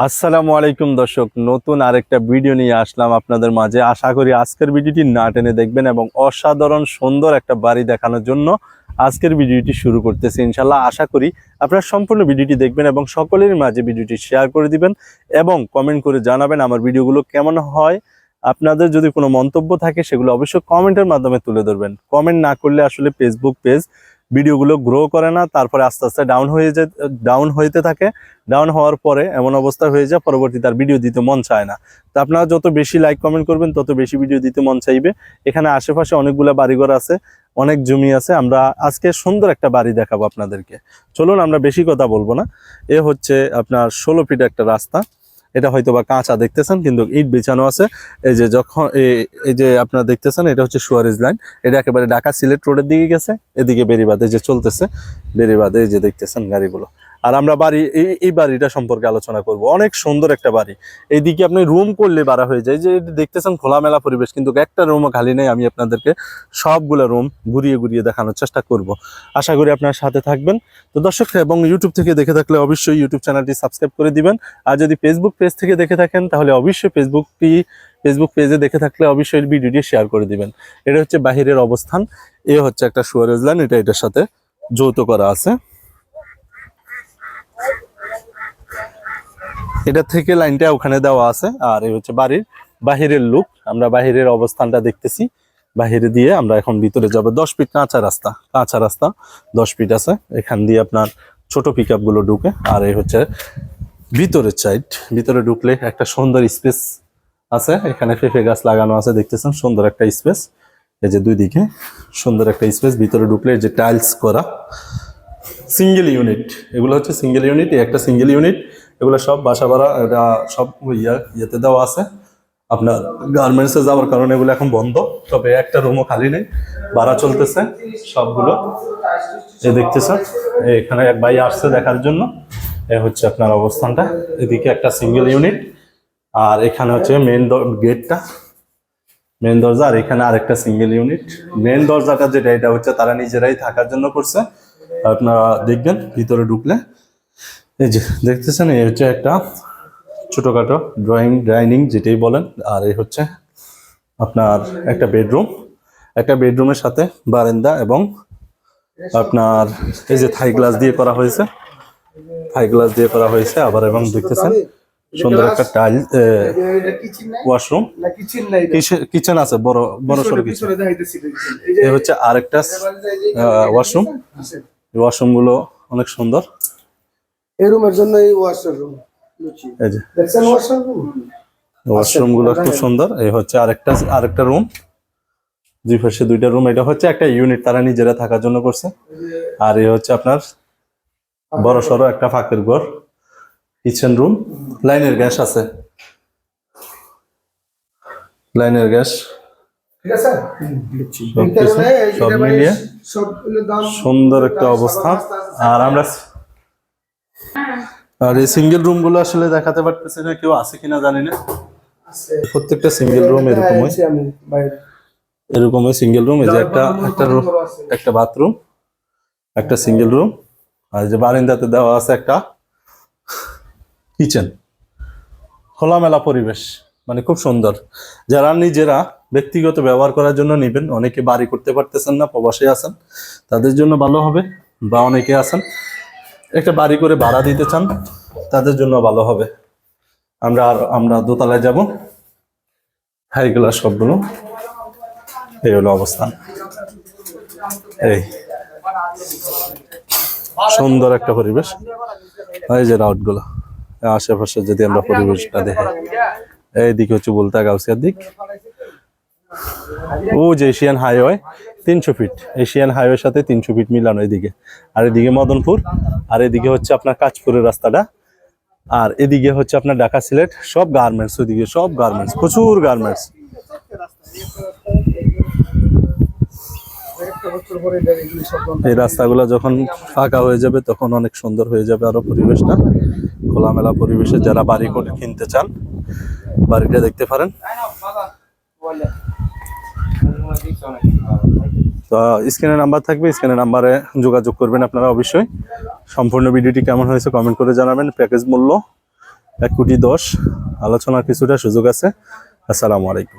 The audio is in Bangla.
আসসালামু আলাইকুম দর্শক, নতুন আরেকটা ভিডিও নিয়ে আসলাম আপনাদের মাঝে। আশা করি আজকের ভিডিওটি না টেনে দেখবেন এবং অসাধারণ সুন্দর একটা বাড়ি দেখানোর জন্য আজকের ভিডিওটি শুরু করতেছি ইনশাল্লাহ। আশা করি আপনারা সম্পূর্ণ ভিডিওটি দেখবেন এবং সকলের মাঝে ভিডিওটি শেয়ার করে দিবেন এবং কমেন্ট করে জানাবেন আমার ভিডিওগুলো কেমন হয়। আপনাদের যদি কোনো মন্তব্য থাকে সেগুলো অবশ্যই কমেন্টের মাধ্যমে তুলে ধরবেন। কমেন্ট না করলে আসলে ফেসবুক পেজ ভিডিওগুলো গ্রো করে না, তারপরে আস্তে আস্তে ডাউন হইতে থাকে। ডাউন হওয়ার পরে এমন অবস্থা হয়ে যায় পরবর্তীতে আর ভিডিও দিতে মন চায় না। তো আপনারা যত বেশি লাইক কমেন্ট করবেন তত বেশি ভিডিও দিতে মন চাইবে। এখানে আশেপাশে অনেকগুলো বাড়িঘর আছে, অনেক জমি আছে। আমরা আজকে সুন্দর একটা বাড়ি দেখাবো আপনাদেরকে। চলুন, আমরা বেশি কথা বলবো না। এ হচ্ছে আপনার 16 ফিট একটা রাস্তা। এটা হয়তো বা কাঁচা দেখতেছেন, কিন্তু ইট বিছানো আছে। এই যে যখন এই যে আপনারা দেখতেছেন, এটা হচ্ছে সুয়ারেজ লাইন। এটা একেবারে ঢাকা সিলেট রোডের দিকে গেছে। এদিকে বেড়িবাঁধ এই যে চলতেছে, বেড়িবাঁধে এই যে দেখতেছেন গাড়িগুলো। আর আমরা বাড়ি এই বাড়িটা সম্পর্কে আলোচনা করব। অনেক সুন্দর একটা বাড়ি। এইদিকে আপনি রুম করলে বাড়া হয়ে যায়। যে দেখতেছেন খোলামেলা পরিবেশ, কিন্তু একটা রুমও খালি নেই। আমি আপনাদেরকে সবগুলো রুম ঘুরিয়ে ঘুরিয়ে দেখানোর চেষ্টা করব। আশা করি আপনার সাথে থাকবেন। তো দর্শক, এবং ইউটিউব থেকে দেখে থাকলে অবশ্যই ইউটিউব চ্যানেলটি সাবস্ক্রাইব করে দিবেন। আর যদি ফেসবুক পেজ থেকে দেখে থাকেন তাহলে অবশ্যই ফেসবুক পেজে দেখে থাকলে অবশ্যই ভিডিওটি শেয়ার করে দিবেন। এটা হচ্ছে বাহিরের অবস্থান। এ হচ্ছে একটা সুয়ারেজ লাইন, এটার সাথে যৌথ করা আছে। এটা থেকে লাইনটা ওখানে দেওয়া আছে। আর এই হচ্ছে বাড়ির বাহিরের লুক। আমরা বাহিরের অবস্থানটা দেখতেছি। বাহিরে দিয়ে আমরা এখন ভিতরে যাব। 10 ফিট কাঁচা রাস্তা 10 ফিট আছে। এখান দিয়ে আপনার ছোট পিক আপ গুলো ঢুকে। আর এই হচ্ছে ভিতরের সাইড। ভিতরে ঢুকলে একটা সুন্দর স্পেস আছে। এখানে পেঁপে গাছ লাগানো আছে, দেখতেছেন সুন্দর একটা স্পেস। এই যে দুই দিকে সুন্দর একটা স্পেস। ভিতরে ঢুকলে যে টাইলস করা সিঙ্গেল ইউনিট, এগুলো হচ্ছে সিঙ্গেল ইউনিট। একটা সিঙ্গেল ইউনিট, এগুলো সব বাসা ভাড়া। এটা সব ইয়েতে দেওয়া আছে। আপনার গার্মেন্টসে যাওয়ার কারণে এগুলো এখন বন্ধ, তবে একটা রুমও খালি নেই, ভাড়া চলতেছে সবগুলো। এ দেখতেছেন, এখানে এক ভাই আসছে দেখার জন্য। এ হচ্ছে আপনার অবস্থানটা। এদিকে একটা সিঙ্গেল ইউনিট, আর এখানে হচ্ছে মেন গেটটা, মেন দরজা। আর এখানে আরেকটা সিঙ্গেল ইউনিট। মেন দরজাটা যেটা, এটা হচ্ছে তারা নিজেরাই থাকার জন্য করছে। আপনারা দেখবেন ভিতরে ঢুকলে এই যে দেখতেছেন, এই হচ্ছে একটা ছোটখাটো ডাইনিং যেটাই বলেন। আর এই হচ্ছে আপনার একটা বেডরুমের সাথে বারান্দা, এবং আপনার এই যে থাই গ্লাস দিয়ে করা হয়েছে আবার। এবং দেখতেছেন সুন্দর একটা ওয়াশরুম, কিচেন আছে, বড় সড়ো কিচেন। এই হচ্ছে আরেকটা ওয়াশরুম। ওয়াশরুম গুলো অনেক সুন্দর। এই রুমের জন্য এই ওয়াশরুম, এই যে ওয়াশরুম গুলো খুব সুন্দর। এই হচ্ছে আরেকটা রুম। দুই পাশে দুইটা রুম। এটা হচ্ছে একটা ইউনিট, তারা নিজেরা থাকার জন্য করছে। আর এই হচ্ছে আপনার বড় সড়ো একটা ফাঁকের ঘর, কিচেন রুম। লাইনের গ্যাস আছে, লাইনের গ্যাস। সব মিলিয়ে সুন্দর একটা অবস্থা। আর এই সিঙ্গেল রুম গুলো আসলে দেখাতে পারতেছি না, কেউ আছে কিনা জানি না। প্রত্যেকটা সিঙ্গেল রুম এরকমই সিঙ্গেল রুম। এই যে একটা বাথরুম, একটা সিঙ্গেল রুম। আর যে বারান্দাতে দেওয়া আছে একটা কিচেন। খোলামেলা পরিবেশ, মানে খুব সুন্দর। যারা নিজেরা ব্যক্তিগত ব্যবহার করার জন্য নিবেন, অনেকে বাড়ি করতে পারতেছেন না, প্রবাসে আছেন, তাদের জন্য ভালো হবে। বা অনেকে আছেন একটা বাড়ি করে ভাড়া দিতে চান, তাদের জন্য ভালো হবে। আমরা দোতলায় যাব। এইগুলা সবগুলো এই হলো অবস্থান। এই সুন্দর একটা পরিবেশ। এই যে রাউট গুলো আশেপাশে, যদি আমরা পরিবেশটা দেখি, এইদিকে হচ্ছে বলতা গাউসিয়ার দিক। ও যে এশিয়ান হাইওয়ে 300 ফিট, এশিয়ান হাইওয়ের সাথে 300 ফিট মিলানো এদিকে। আর এদিকে মদনপুর, আর এদিকে হচ্ছে আপনার কাঁচপুরের রাস্তাটা। আর এদিকে হচ্ছে আপনার ঢাকা সিলেট। সব গার্মেন্টস, ওইদিকে সব গার্মেন্টস, প্রচুর গার্মেন্টস। এই রাস্তাগুলো যখন ফাঁকা হয়ে যাবে তখন অনেক সুন্দর হয়ে যাবে আরো পরিবেশটা। খোলামেলা পরিবেশে যারা বাড়ি করে কিনতে চান, বাড়িটা দেখতে পারেন। তো স্ক্রিনে নাম্বার থাকবে, স্ক্রিনে নাম্বারে যোগাযোগ করবেন আপনারা অবশ্যই। সম্পূর্ণ ভিডিওটি কেমন হয়েছে কমেন্ট করে জানাবেন। প্যাকেজ মূল্য 1,10,00,000 আলোচনার কিছুটা সুযোগ আছে। আসসালামু আলাইকুম।